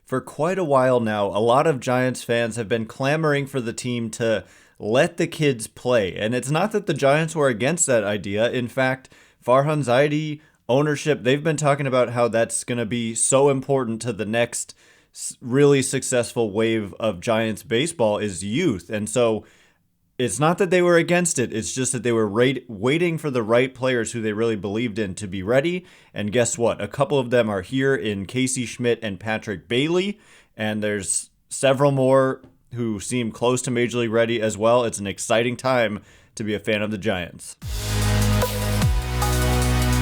For quite a while now, a lot of Giants fans have been clamoring for the team to let the kids play. And it's not that the Giants were against that idea. In fact, Farhan Zaidi, ownership, they've been talking about how that's going to be so important to the next really successful wave of Giants baseball is youth. And so it's not that they were against it. It's just that they were waiting for the right players who they really believed in to be ready. And guess what? A couple of them are here in Casey Schmitt and Patrick Bailey. And there's several more who seem close to Major League ready as well. It's an exciting time to be a fan of the Giants.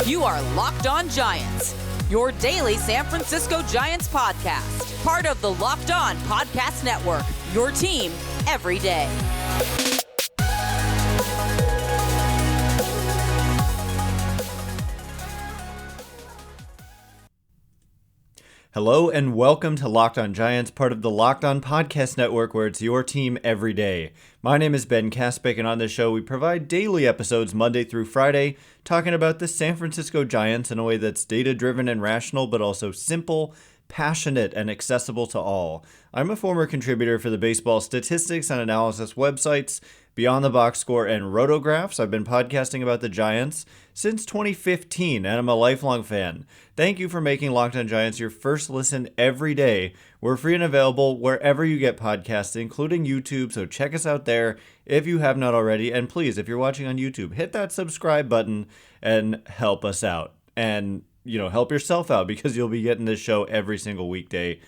You are Locked On Giants, your daily San Francisco Giants podcast. Part of the Locked On Podcast Network, your team every day. Hello and welcome to Locked On Giants, part of the Locked On Podcast Network, where it's your team every day. My name is Ben Kaspick, and on this show we provide daily episodes Monday through Friday, talking about the San Francisco Giants in a way that's data-driven and rational, but also simple, passionate, and accessible to all. I'm a former contributor for the baseball statistics and analysis websites Beyond the Box Score and Rotographs. I've been podcasting about the Giants since 2015, and I'm a lifelong fan. Thank you for making Locked On Giants your first listen every day. We're free and available wherever you get podcasts, including YouTube, so check us out there if you have not already. And please, if you're watching on YouTube, hit that subscribe button and help us out. And, help yourself out because you'll be getting this show every single weekday.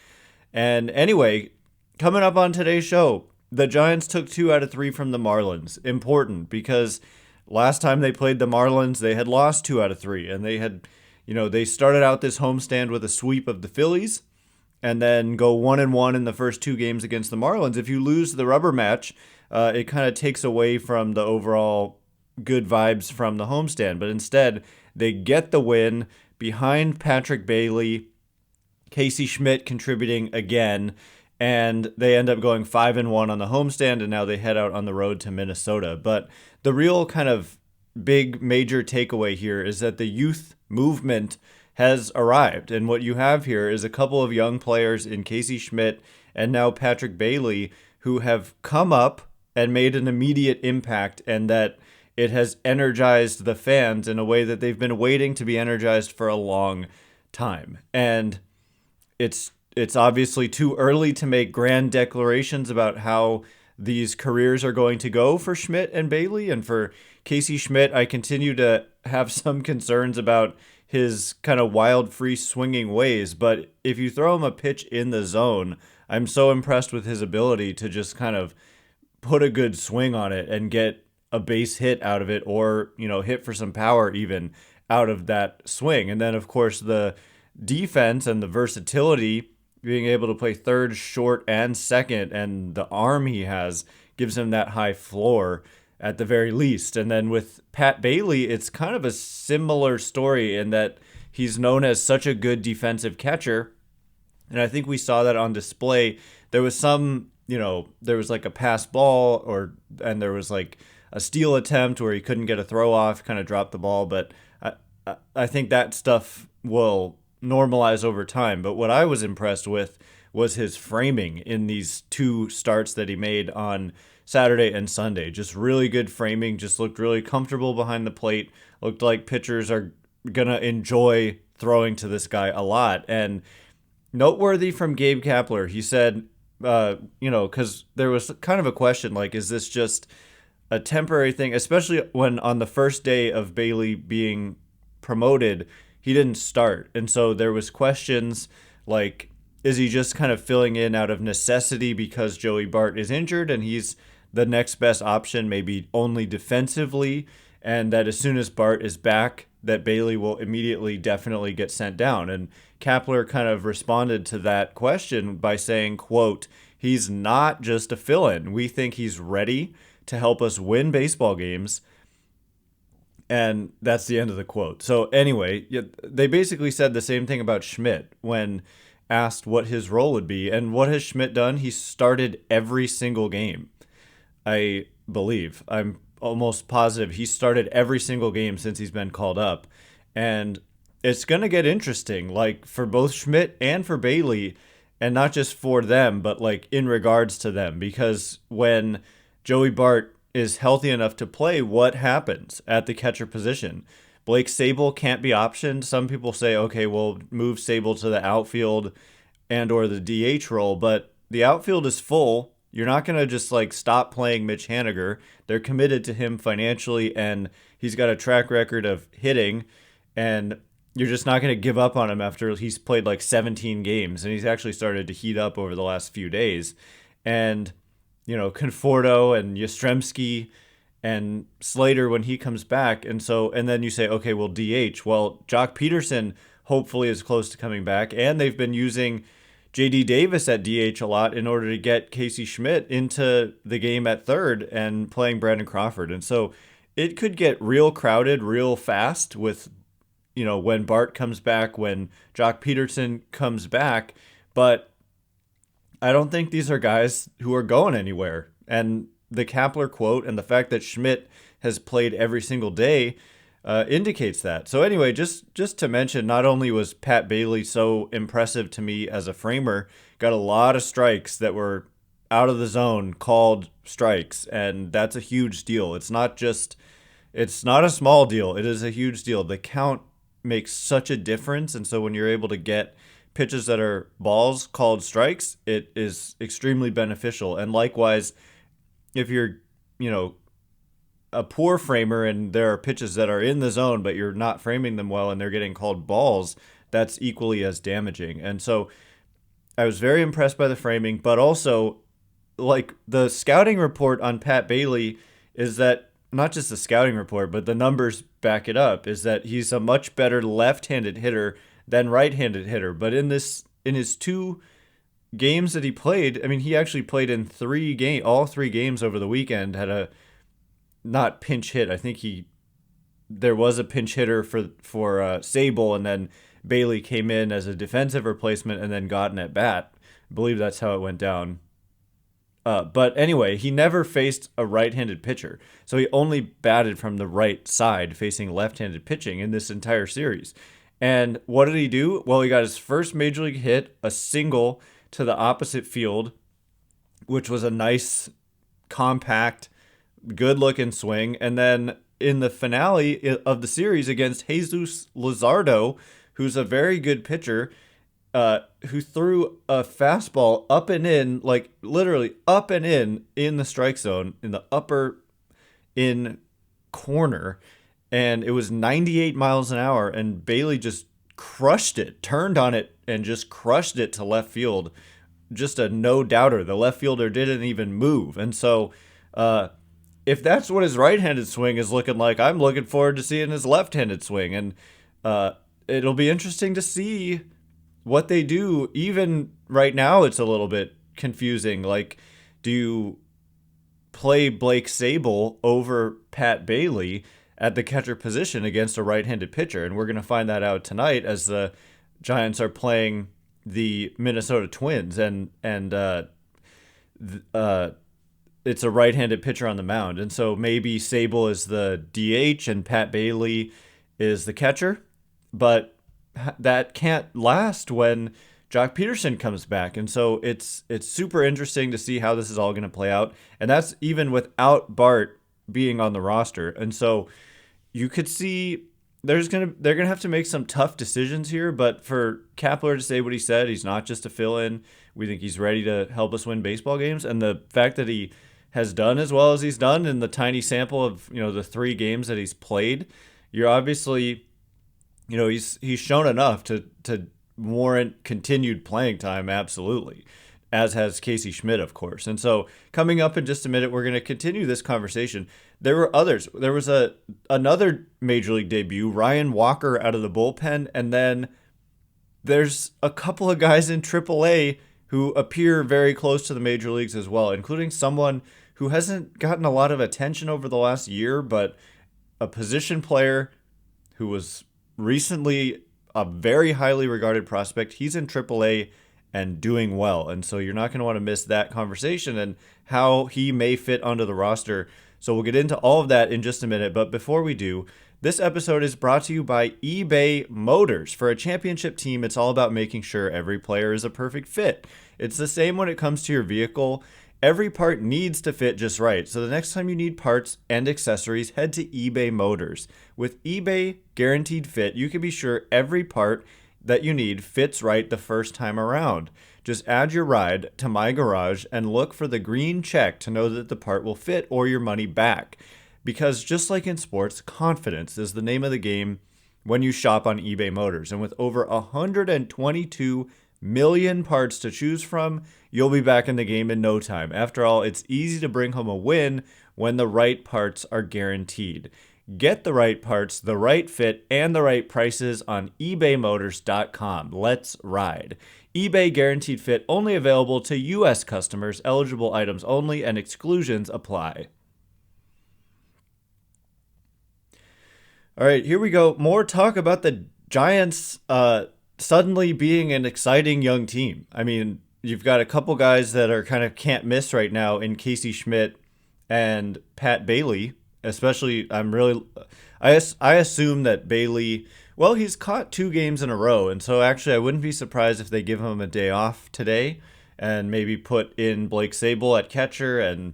And anyway, coming up on today's show, the Giants took 2 out of 3 from the Marlins. Important because last time they played the Marlins, they had lost 2 out of 3. And they had, they started out this homestand with a sweep of the Phillies and then go 1-1 in the first 2 games against the Marlins. If you lose the rubber match, it kind of takes away from the overall good vibes from the homestand. But instead, they get the win behind Patrick Bailey, Casey Schmitt contributing again, and they end up going 5-1 on the homestand, and now they head out on the road to Minnesota. But the real kind of big major takeaway here is that the youth movement has arrived. And what you have here is a couple of young players in Casey Schmitt and now Patrick Bailey who have come up and made an immediate impact, and that it has energized the fans in a way that they've been waiting to be energized for a long time. And it's obviously too early to make grand declarations about how these careers are going to go for Schmitt and Bailey. And for Casey Schmitt, I continue to have some concerns about his kind of wild, free swinging ways. But if you throw him a pitch in the zone, I'm so impressed with his ability to just kind of put a good swing on it and get a base hit out of it, or, hit for some power even out of that swing. And then, of course, the defense and the versatility, being able to play third, short, and second, and the arm he has gives him that high floor at the very least. And then with Pat Bailey, it's kind of a similar story in that he's known as such a good defensive catcher. And I think we saw that on display. There was some, there was like a pass ball and there was like a steal attempt where he couldn't get a throw off, kind of dropped the ball. But I think that stuff will normalize over time. But what I was impressed with was his framing in these 2 starts that he made on Saturday and Sunday. Just really good framing, just looked really comfortable behind the plate. Looked like pitchers are going to enjoy throwing to this guy a lot. And noteworthy from Gabe Kapler, he said, because there was kind of a question, like, is this just a temporary thing? Especially when on the first day of Bailey being promoted, he didn't start. And so there was questions like, is he just kind of filling in out of necessity because Joey Bart is injured and he's the next best option, maybe only defensively, and that as soon as Bart is back, that Bailey will immediately definitely get sent down? And Kapler kind of responded to that question by saying, quote, "He's not just a fill-in. We think he's ready to help us win baseball games." And that's the end of the quote. So anyway, they basically said the same thing about Schmitt when asked what his role would be. And what has Schmitt done? He started every single game, I believe. I'm almost positive he started every single game since he's been called up. And it's going to get interesting. Like, for both Schmitt and for Bailey, and not just for them, but like in regards to them. Because when Joey Bart is healthy enough to play, what happens at the catcher position? Blake Sable can't be optioned. Some people say, okay, we'll move Sable to the outfield and or the DH role, but the outfield is full. You're not going to just like stop playing Mitch Haniger. They're committed to him financially, and he's got a track record of hitting, and you're just not going to give up on him after he's played like 17 games, and he's actually started to heat up over the last few days. And, you know, Conforto and Yastrzemski and Slater when he comes back. And then you say, okay, well, DH. Well, Jock Peterson hopefully is close to coming back, and they've been using J.D. Davis at DH a lot in order to get Casey Schmitt into the game at third and playing Brandon Crawford. And so it could get real crowded real fast with, you know, when Bart comes back, when Jock Peterson comes back. But I don't think these are guys who are going anywhere. And the Kapler quote and the fact that Schmitt has played every single day indicates that. So anyway, just to mention, not only was Pat Bailey so impressive to me as a framer, got a lot of strikes that were out of the zone called strikes, and that's a huge deal. It's not a small deal. It is a huge deal. The count makes such a difference, and so when you're able to get pitches that are balls called strikes, it is extremely beneficial. And likewise, if you're, you know, a poor framer and there are pitches that are in the zone, but you're not framing them well and they're getting called balls, that's equally as damaging. And so I was very impressed by the framing, but also like the scouting report on Pat Bailey is that not just the scouting report, but the numbers back it up, is that he's a much better left-handed hitter than right-handed hitter. But in his 2 games that he played, I mean, he actually played in all 3 games over the weekend, had a not pinch hit. I think there was a pinch hitter for Sable, and then Bailey came in as a defensive replacement and then got an at bat. I believe that's how it went down. But anyway, he never faced a right-handed pitcher, so he only batted from the right side, facing left-handed pitching in this entire series. And what did he do? Well, he got his first major league hit, a single to the opposite field, which was a nice, compact, good-looking swing. And then in the finale of the series against Jesus Luzardo, who's a very good pitcher, who threw a fastball up and in, like literally up and in the strike zone, in the upper in corner, and it was 98 miles an hour, and Bailey just crushed it, turned on it, and just crushed it to left field. Just a no-doubter. The left fielder didn't even move. And so if that's what his right-handed swing is looking like, I'm looking forward to seeing his left-handed swing. And it'll be interesting to see what they do. Even right now, it's a little bit confusing. Like, do you play Blake Sable over Pat Bailey at the catcher position against a right-handed pitcher? And we're going to find that out tonight as the Giants are playing the Minnesota Twins, and it's a right-handed pitcher on the mound. And so maybe Sable is the DH and Pat Bailey is the catcher, but that can't last when Jock Peterson comes back. And so it's super interesting to see how this is all going to play out. And that's even without Bart being on the roster. And so you could see they're gonna have to make some tough decisions here. But for Kapler to say what he said, he's not just a fill-in. We think he's ready to help us win baseball games. And the fact that he has done as well as he's done in the tiny sample of, you know, the 3 games that he's played, you're obviously, you know, he's shown enough to warrant continued playing time, absolutely, as has Casey Schmitt, of course. And so coming up in just a minute, we're going to continue this conversation. There were others. There was another Major League debut, Ryan Walker out of the bullpen, and then there's a couple of guys in AAA who appear very close to the major leagues as well, including someone who hasn't gotten a lot of attention over the last year, but a position player who was recently a very highly regarded prospect. He's in AAA and doing well. And so you're not going to want to miss that conversation and how he may fit onto the roster. So we'll get into all of that in just a minute. But before we do, This episode is brought to you by eBay Motors. For a championship team, it's all about making sure every player is a perfect fit. It's the same when it comes to your vehicle. Every part needs to fit just right. So the next time you need parts and accessories, head to eBay Motors. With eBay Guaranteed Fit, you can be sure every part that you need fits right the first time around. Just add your ride to My Garage and look for the green check to know that the part will fit or your money back. Because just like in sports, confidence is the name of the game when you shop on eBay Motors. And with over 122 million parts to choose from, you'll be back in the game in no time. After all, it's easy to bring home a win when the right parts are guaranteed. Get the right parts, the right fit, and the right prices on ebaymotors.com. Let's ride. eBay Guaranteed Fit only available to U.S. customers, eligible items only, and exclusions apply. All right, here we go. More talk about the Giants suddenly being an exciting young team. I mean, you've got a couple guys that are kind of can't miss right now in Casey Schmitt and Pat Bailey. Especially, I assume that Bailey, well, he's caught 2 games in a row. And so actually, I wouldn't be surprised if they give him a day off today and maybe put in Blake Sable at catcher and,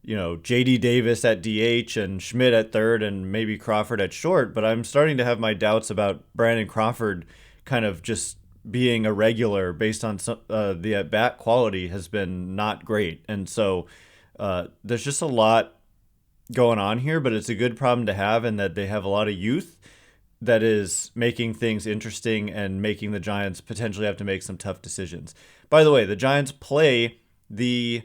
J.D. Davis at DH and Schmitt at third and maybe Crawford at short. But I'm starting to have my doubts about Brandon Crawford kind of just being a regular based on the at-bat quality has been not great. And so there's just a lot going on here, but it's a good problem to have in that they have a lot of youth that is making things interesting and making the Giants potentially have to make some tough decisions. By the way, the Giants play the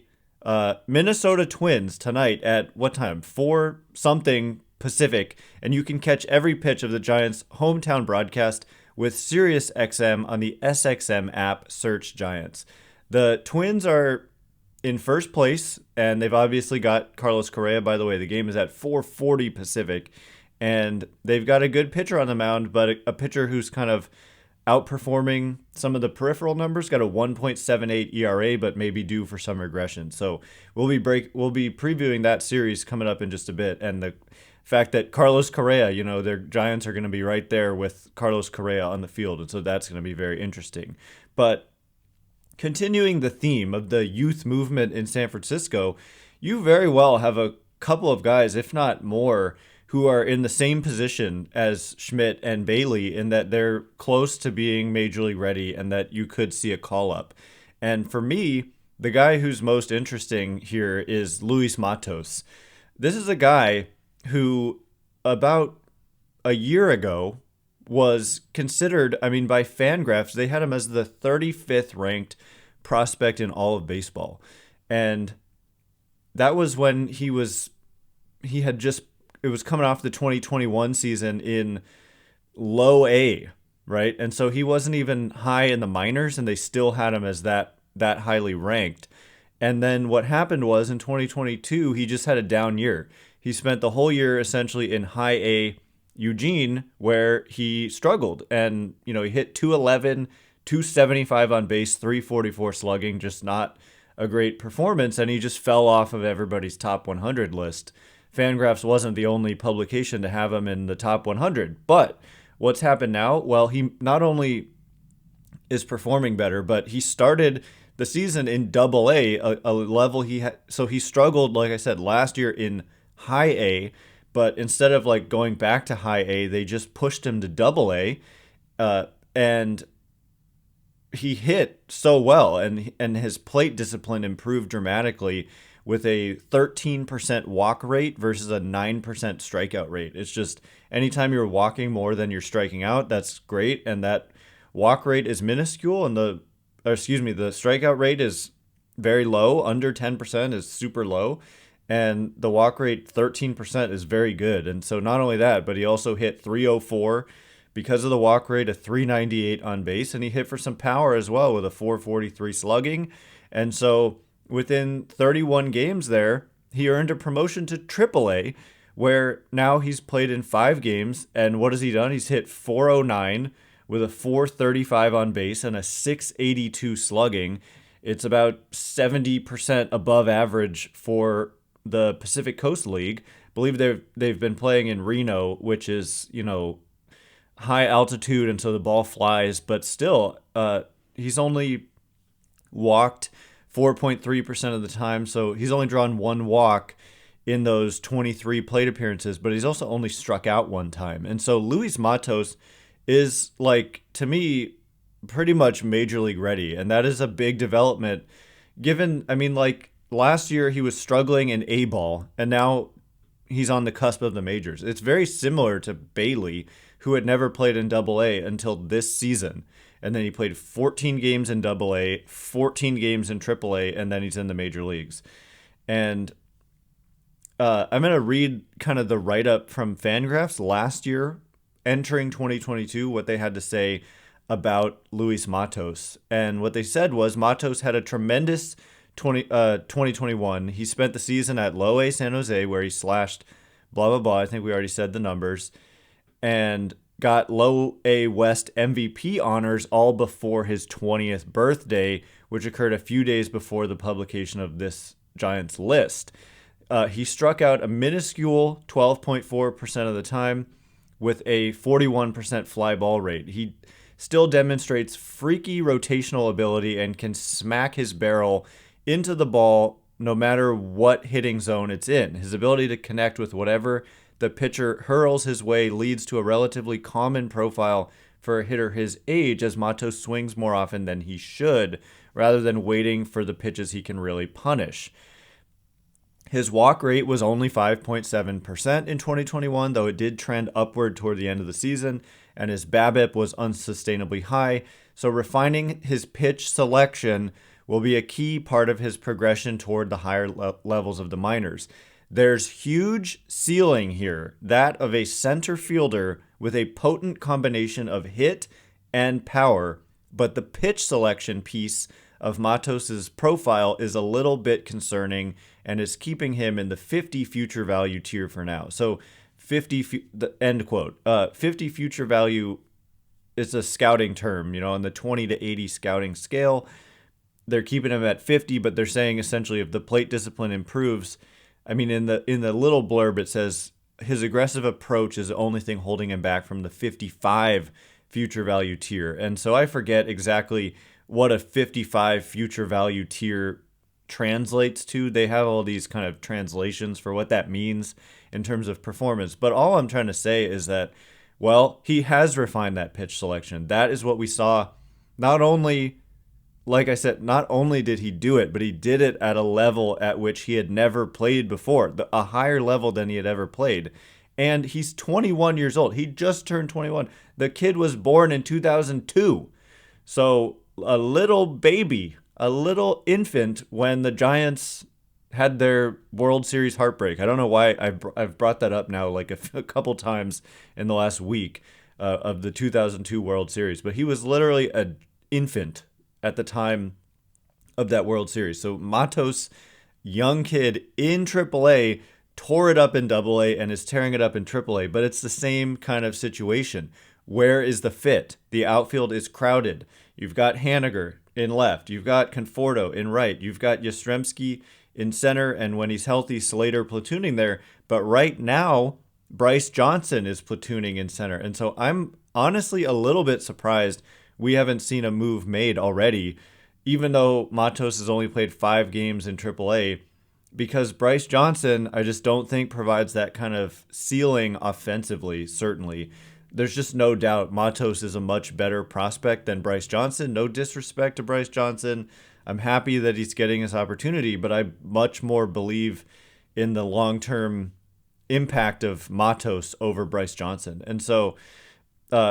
Minnesota Twins tonight at what time? 4 something Pacific, and you can catch every pitch of the Giants' hometown broadcast with SiriusXM on the SXM app. Search Giants. The Twins are in first place, and they've obviously got Carlos Correa. By the way, the game is at 4:40 Pacific, and they've got a good pitcher on the mound, but a pitcher who's kind of outperforming some of the peripheral numbers. Got a 1.78 ERA, but maybe due for some regression. So we'll be previewing that series coming up in just a bit, and the fact that Carlos Correa, their Giants are going to be right there with Carlos Correa on the field, and so that's going to be very interesting. But continuing the theme of the youth movement in San Francisco, you very well have a couple of guys, if not more, who are in the same position as Schmitt and Bailey in that they're close to being major league ready and that you could see a call-up. And for me, the guy who's most interesting here is Luis Matos. This is a guy who about a year ago was considered, by FanGraphs, they had him as the 35th ranked prospect in all of baseball. And that was when it was coming off the 2021 season in low A, right? And so he wasn't even high in the minors, and they still had him as that highly ranked. And then what happened was in 2022, he just had a down year. He spent the whole year essentially in high A Eugene, where he struggled. And, he hit 211, 275 on base, 344 slugging, just not a great performance. And he just fell off of everybody's top 100 list. FanGraphs wasn't the only publication to have him in the top 100. But what's happened now? Well, he not only is performing better, but he started the season in Double A, a level he had. So he struggled, like I said, last year in High A, but instead of going back to High A, they just pushed him to Double A, and he hit so well, and his plate discipline improved dramatically with a 13% walk rate versus a 9% strikeout rate. It's just anytime you're walking more than you're striking out, that's great, and that walk rate is minuscule, and the strikeout rate is very low. Under 10% is super low. And the walk rate, 13%, is very good. And so not only that, but he also hit 304 because of the walk rate, a 398 on base. And he hit for some power as well with a 443 slugging. And so within 31 games there, he earned a promotion to AAA, where now he's played in 5 games. And what has he done? He's hit 409 with a 435 on base and a 682 slugging. It's about 70% above average for the Pacific Coast League. believe they've been playing in Reno, which is, high altitude, and so the ball flies, but still, he's only walked 4.3% of the time, so he's only drawn one walk in those 23 plate appearances, but he's also only struck out one time. And so Luis Matos is, like, to me, pretty much major league ready, and that is a big development given, last year he was struggling in A-ball, and now he's on the cusp of the majors. It's very similar to Bailey, who had never played in Double-A until this season. And then he played 14 games in Double-A, 14 games in Triple-A, and then he's in the major leagues. And I'm going to read kind of the write-up from FanGraphs last year, entering 2022, what they had to say about Luis Matos. And what they said was Matos had a tremendous 2021. He spent the season at Low A San Jose, where he slashed blah, blah, blah. I think we already said the numbers. And got Low A West MVP honors all before his 20th birthday, which occurred a few days before the publication of this Giants list. He struck out a minuscule 12.4% of the time with a 41% fly ball rate. He still demonstrates freaky rotational ability and can smack his barrel into the ball no matter what hitting zone it's in. His ability to connect with whatever the pitcher hurls his way leads to a relatively common profile for a hitter his age, as Matos swings more often than he should, rather than waiting for the pitches he can really punish. His walk rate was only 5.7% in 2021, though it did trend upward toward the end of the season, and his BABIP was unsustainably high, so refining his pitch selection will be a key part of his progression toward the higher levels of the minors. There's huge ceiling here, that of a center fielder with a potent combination of hit and power, but the pitch selection piece of Matos's profile is a little bit concerning and is keeping him in the 50 future value tier for now. So 50, the end quote, 50 future value is a scouting term, on the 20 to 80 scouting scale. They're keeping him at 50, but they're saying essentially if the plate discipline improves, in the little blurb, it says his aggressive approach is the only thing holding him back from the 55 future value tier. And so I forget exactly what a 55 future value tier translates to. They have all these kind of translations for what that means in terms of performance. But all I'm trying to say is that, well, he has refined that pitch selection. That is what we saw. Not only, like I said, not only did he do it, but he did it at a level at which he had never played before, a higher level than he had ever played. And he's 21 years old. He just turned 21. The kid was born in 2002. So a little baby, a little infant when the Giants had their World Series heartbreak. I don't know why I've brought that up now like a couple times in the last week of the 2002 World Series. But he was literally an infant at the time of that World Series. So Matos, young kid in AAA, tore it up in AA and is tearing it up in AAA. But it's the same kind of situation. Where is the fit? The outfield is crowded. You've got Haniger in left. You've got Conforto in right. You've got Yastrzemski in center. And when he's healthy, Slater platooning there. But right now, Bryce Johnson is platooning in center. And so I'm honestly a little bit surprised we haven't seen a move made already, even though Matos has only played 5 games in AAA, because Bryce Johnson, I just don't think provides that kind of ceiling offensively, certainly. There's just no doubt Matos is a much better prospect than Bryce Johnson. No disrespect to Bryce Johnson. I'm happy that he's getting his opportunity, but I much more believe in the long-term impact of Matos over Bryce Johnson. And so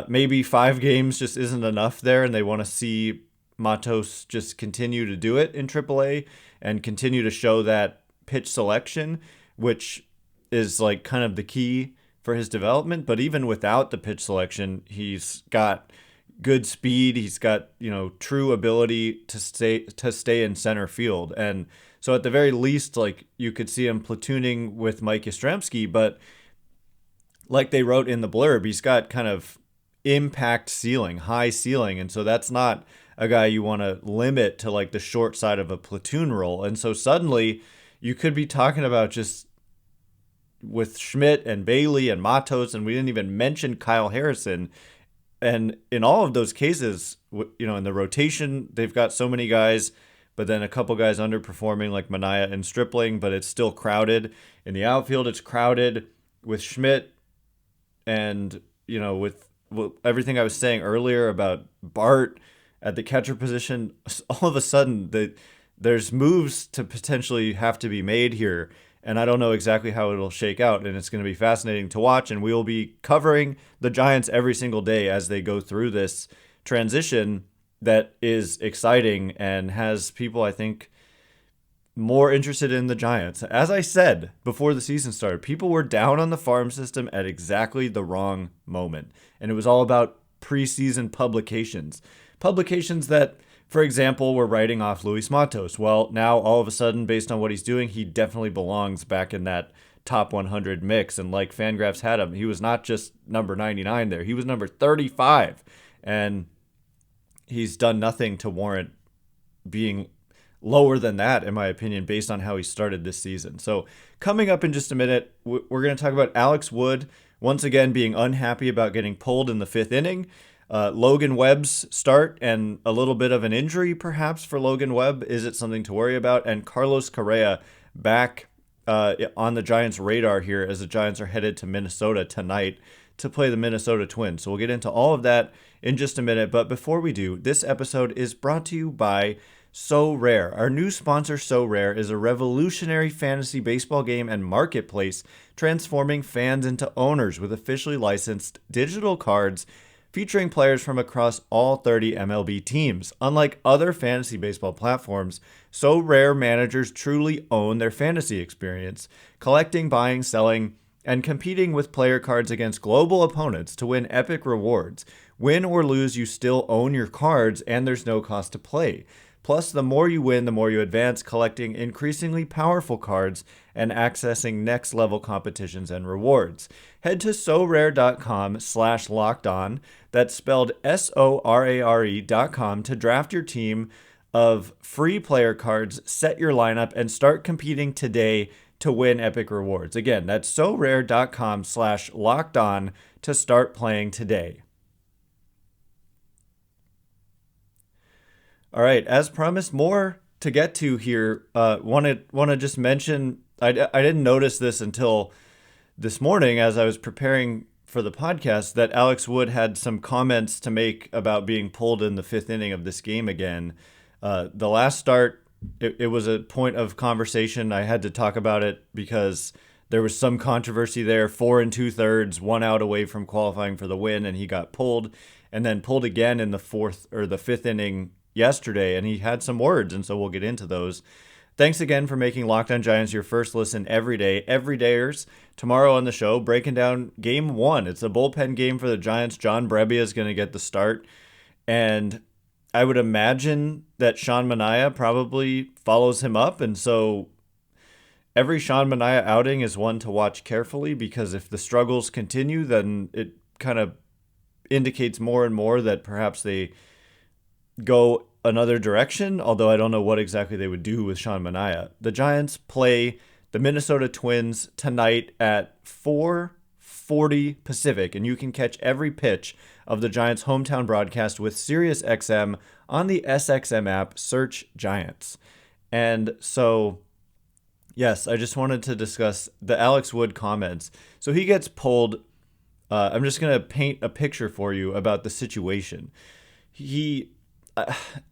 maybe 5 games just isn't enough there, and they want to see Matos just continue to do it in AAA and continue to show that pitch selection, which is like kind of the key for his development. But even without the pitch selection, he's got good speed. He's got, true ability to stay in center field. And so at the very least, like, you could see him platooning with Mike Yastrzemski, but like they wrote in the blurb, he's got kind of impact ceiling, high ceiling. And so that's not a guy you want to limit to like the short side of a platoon role. And so suddenly you could be talking about just with Schmitt and Bailey and Matos, and we didn't even mention Kyle Harrison. And in all of those cases, in the rotation, they've got so many guys, but then a couple guys underperforming like Manaea and Stripling, but it's still crowded. In the outfield, it's crowded with Schmitt and, with everything I was saying earlier about Bart at the catcher position. All of a sudden, there's moves to potentially have to be made here. And I don't know exactly how it'll shake out, and it's going to be fascinating to watch. And we will be covering the Giants every single day as they go through this transition that is exciting and has people, I think, more interested in the Giants. As I said before the season started, people were down on the farm system at exactly the wrong moment. And it was all about preseason publications. Publications that, for example, we're writing off Luis Matos. Well, now all of a sudden, based on what he's doing, he definitely belongs back in that top 100 mix. And like FanGraphs had him, he was not just number 99 there. He was number 35. And he's done nothing to warrant being lower than that, in my opinion, based on how he started this season. So coming up in just a minute, we're going to talk about Alex Wood once again being unhappy about getting pulled in the fifth inning. Logan Webb's start and a little bit of an injury perhaps for Logan Webb. Is it something to worry about? And Carlos Correa back on the Giants' radar here as the Giants are headed to Minnesota tonight to play the Minnesota Twins. So we'll get into all of that in just a minute. But before we do, this episode is brought to you by So Rare. Our new sponsor, So Rare, is a revolutionary fantasy baseball game and marketplace transforming fans into owners with officially licensed digital cards featuring players from across all 30 MLB teams. Unlike other fantasy baseball platforms, So Rare managers truly own their fantasy experience, collecting, buying, selling, and competing with player cards against global opponents to win epic rewards. Win or lose, you still own your cards, and there's no cost to play. Plus, the more you win, the more you advance, collecting increasingly powerful cards and accessing next-level competitions and rewards. Head to sorare.com/lockedon, that's spelled SORARE.com, to draft your team of free player cards, set your lineup, and start competing today to win epic rewards. Again, that's sorare.com/lockedon to start playing today. All right, as promised, more to get to here. Want to just mention, I didn't notice this until this morning as I was preparing for the podcast, that Alex Wood had some comments to make about being pulled in the fifth inning of this game again. The last start, it was a point of conversation. I had to talk about it because there was some controversy there. 4 2/3, 1 out away from qualifying for the win, and he got pulled, and then pulled again in the fifth inning yesterday, and he had some words, and so we'll get into those. Thanks again for making Locked On Giants your first listen every day. Everydayers, tomorrow on the show, breaking down Game 1. It's a bullpen game for the Giants. John Brebbia is going to get the start, and I would imagine that Sean Manaea probably follows him up, and so every Sean Manaea outing is one to watch carefully, because if the struggles continue, then it kind of indicates more and more that perhaps they go another direction, although I don't know what exactly they would do with Sean Manaea. The Giants play the Minnesota Twins tonight at 4:40 Pacific, and you can catch every pitch of the Giants' hometown broadcast with SiriusXM on the SXM app. Search Giants. And so, yes, I just wanted to discuss the Alex Wood comments. So he gets pulled. I'm just going to paint a picture for you about the situation.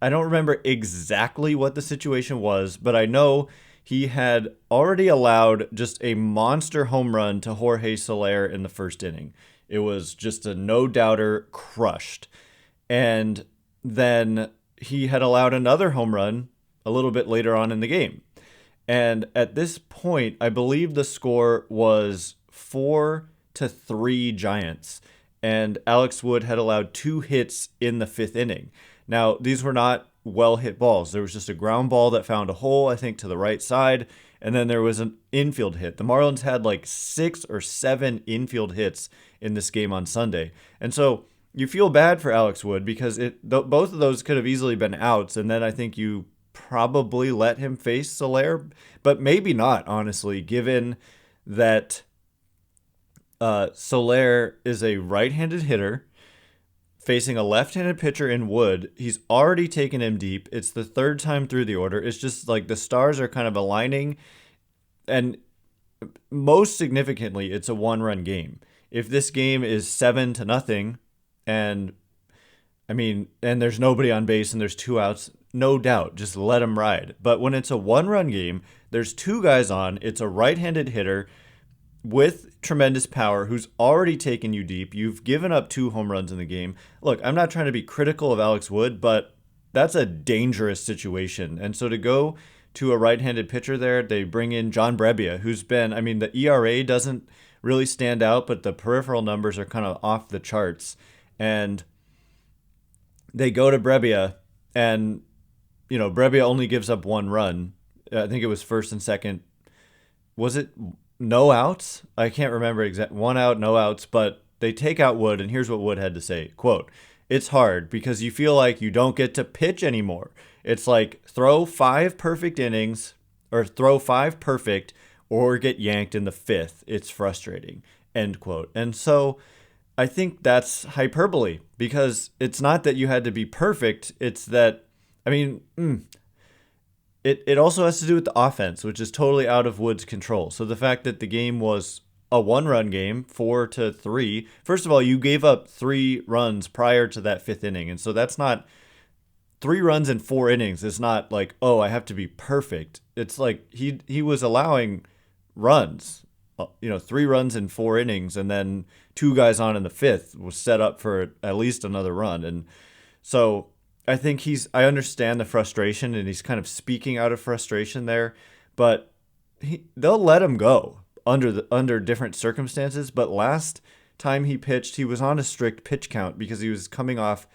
I don't remember exactly what the situation was, but I know he had already allowed just a monster home run to Jorge Soler in the first inning. It was just a no-doubter, crushed. And then he had allowed another home run a little bit later on in the game. And at this point, I believe the score was 4-3 Giants. And Alex Wood had allowed 2 hits in the fifth inning. Now, these were not well-hit balls. There was just a ground ball that found a hole, I think, to the right side, and then there was an infield hit. The Marlins had like 6 or 7 infield hits in this game on Sunday. And so you feel bad for Alex Wood because both of those could have easily been outs, and then I think you probably let him face Soler, but maybe not, honestly, given that Soler is a right-handed hitter facing a left-handed pitcher in Wood. He's already taken him deep. It's the third time through the order. It's just like the stars are kind of aligning, and most significantly, it's a one-run game. If this game is 7-0, and and there's nobody on base and there's 2 outs, no doubt, just let him ride. But when it's a one-run game, there's 2 guys on. It's a right-handed hitter with tremendous power who's already taken you deep. You've given up 2 home runs in the game. Look, I'm not trying to be critical of Alex Wood, but that's a dangerous situation. And so to go to a right-handed pitcher there, they bring in John Brebbia, who's been, the ERA doesn't really stand out, but the peripheral numbers are kind of off the charts. And they go to Brebbia, and, Brebbia only gives up 1 run. I think it was first and second. Was it no outs? I can't remember exact. 1 out, no outs, but they take out Wood, and here's what Wood had to say. Quote, "It's hard because you feel like you don't get to pitch anymore. It's like throw 5 perfect innings or throw 5 perfect or get yanked in the 5th. It's frustrating." End quote. And so I think that's hyperbole, because it's not that you had to be perfect. It's that, It also has to do with the offense, which is totally out of Wood's control. So the fact that the game was a 1-run game, 4-3. First of all, you gave up 3 runs prior to that 5th inning. And so that's not 3 runs in 4 innings. It's not like, oh, I have to be perfect. It's like he was allowing runs, 3 runs in 4 innings, and then 2 guys on in the 5th was set up for at least another run. And so I think I understand the frustration, and he's kind of speaking out of frustration there, but they'll let him go under different circumstances. But last time he pitched, he was on a strict pitch count because he was coming off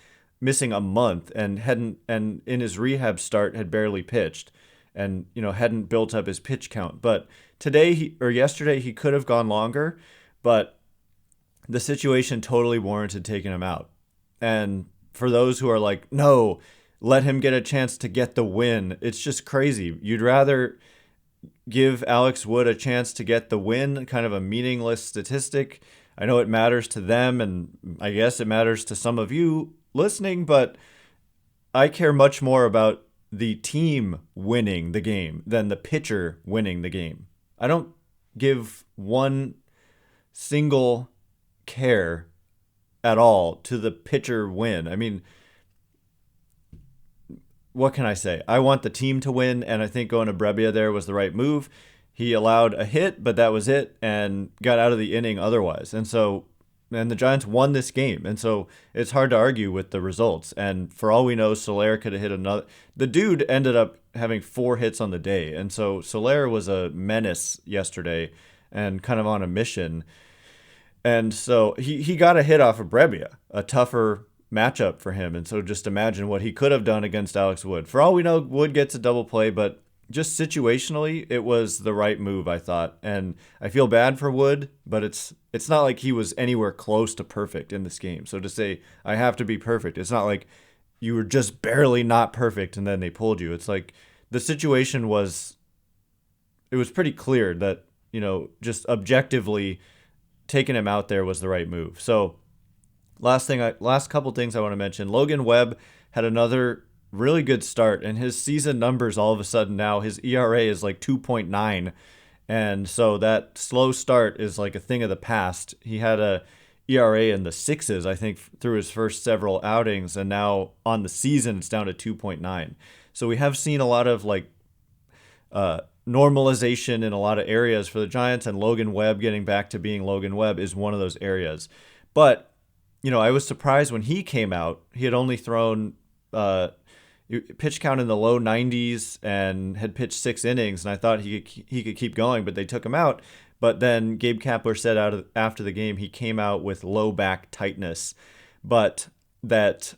missing a month and in his rehab start had barely pitched and, hadn't built up his pitch count. But yesterday he could have gone longer, but the situation totally warranted taking him out. And for those who are like, no, let him get a chance to get the win, it's just crazy. You'd rather give Alex Wood a chance to get the win, kind of a meaningless statistic. I know it matters to them, and I guess it matters to some of you listening, but I care much more about the team winning the game than the pitcher winning the game. I don't give one single care at all to the pitcher win. What can I say? I want the team to win, and I think going to Brebbia there was the right move. He allowed a hit, but that was it, and got out of the inning otherwise. And the Giants won this game, and so it's hard to argue with the results. And for all we know, Soler could have hit another. The dude ended up having 4 hits on the day, and so Soler was a menace yesterday and kind of on a mission. And so he got a hit off of Brebbia, a tougher matchup for him. And so just imagine what he could have done against Alex Wood. For all we know, Wood gets a double play, but just situationally, it was the right move, I thought. And I feel bad for Wood, but it's not like he was anywhere close to perfect in this game. So to say, I have to be perfect, it's not like you were just barely not perfect and then they pulled you. It's like the situation was pretty clear that, just objectively, taking him out there was the right move. So last couple things I want to mention. Logan Webb had another really good start, and his season numbers all of a sudden now, his ERA is like 2.9. And so that slow start is like a thing of the past. He had a ERA in the 6s, I think, through his first several outings, and now on the season it's down to 2.9. So we have seen a lot of normalization in a lot of areas for the Giants, and Logan Webb getting back to being Logan Webb is one of those areas. But, I was surprised when he came out. He had only thrown pitch count in the low 90s and had pitched 6 innings, and I thought he could keep going, but they took him out. But then Gabe Kapler said after the game he came out with low back tightness, but that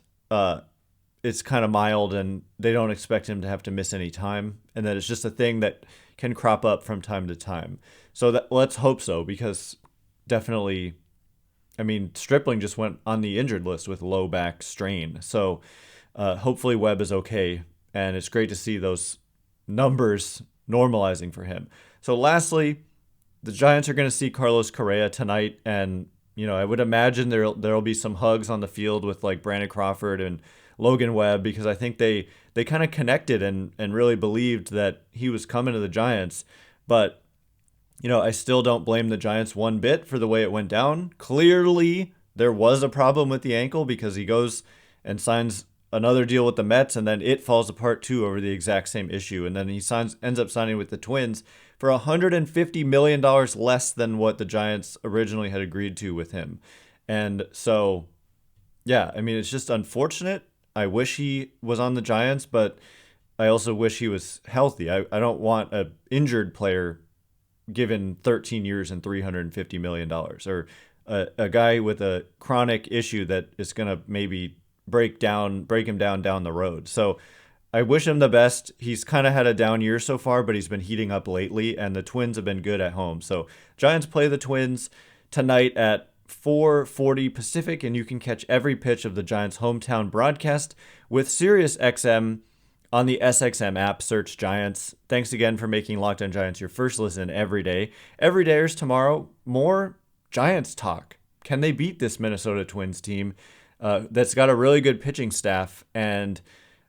it's kind of mild and they don't expect him to have to miss any time, and that it's just a thing that can crop up from time to time. So let's hope so, because definitely, Stripling just went on the injured list with low back strain. So hopefully Webb is okay, and it's great to see those numbers normalizing for him. So lastly, the Giants are going to see Carlos Correa tonight, and I would imagine there'll be some hugs on the field with like Brandon Crawford and Logan Webb, because I think they kind of connected and really believed that he was coming to the Giants. But I still don't blame the Giants one bit for the way it went down. Clearly, there was a problem with the ankle, because he goes and signs another deal with the Mets, and then it falls apart too over the exact same issue. And then he ends up signing with the Twins for $150 million less than what the Giants originally had agreed to with him. And so, yeah, I mean, it's just unfortunate. I wish he was on the Giants, but I also wish he was healthy. I don't want an injured player given 13 years and $350 million, or a guy with a chronic issue that is going to maybe break him down the road. So I wish him the best. He's kind of had a down year so far, but he's been heating up lately, and the Twins have been good at home. So Giants play the Twins tonight at 4:40 Pacific, and you can catch every pitch of the Giants' hometown broadcast with SiriusXM on the SXM app. Search Giants. Thanks again for making Locked On Giants your first listen every day. Every dayers tomorrow, more Giants talk. Can they beat this Minnesota Twins team that's got a really good pitching staff? And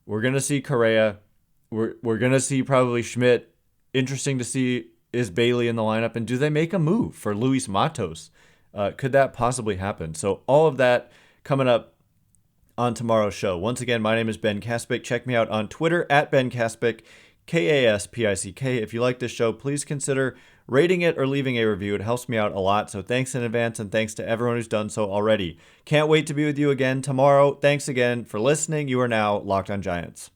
we're going to see Correa. We're going to see probably Schmitt. Interesting to see, is Bailey in the lineup? And do they make a move for Luis Matos? Could that possibly happen? So all of that coming up on tomorrow's show. Once again, my name is Ben Kaspick. Check me out on Twitter at Ben Kaspick, Kaspick. If you like this show, please consider rating it or leaving a review. It helps me out a lot. So thanks in advance, and thanks to everyone who's done so already. Can't wait to be with you again tomorrow. Thanks again for listening. You are now Locked On Giants.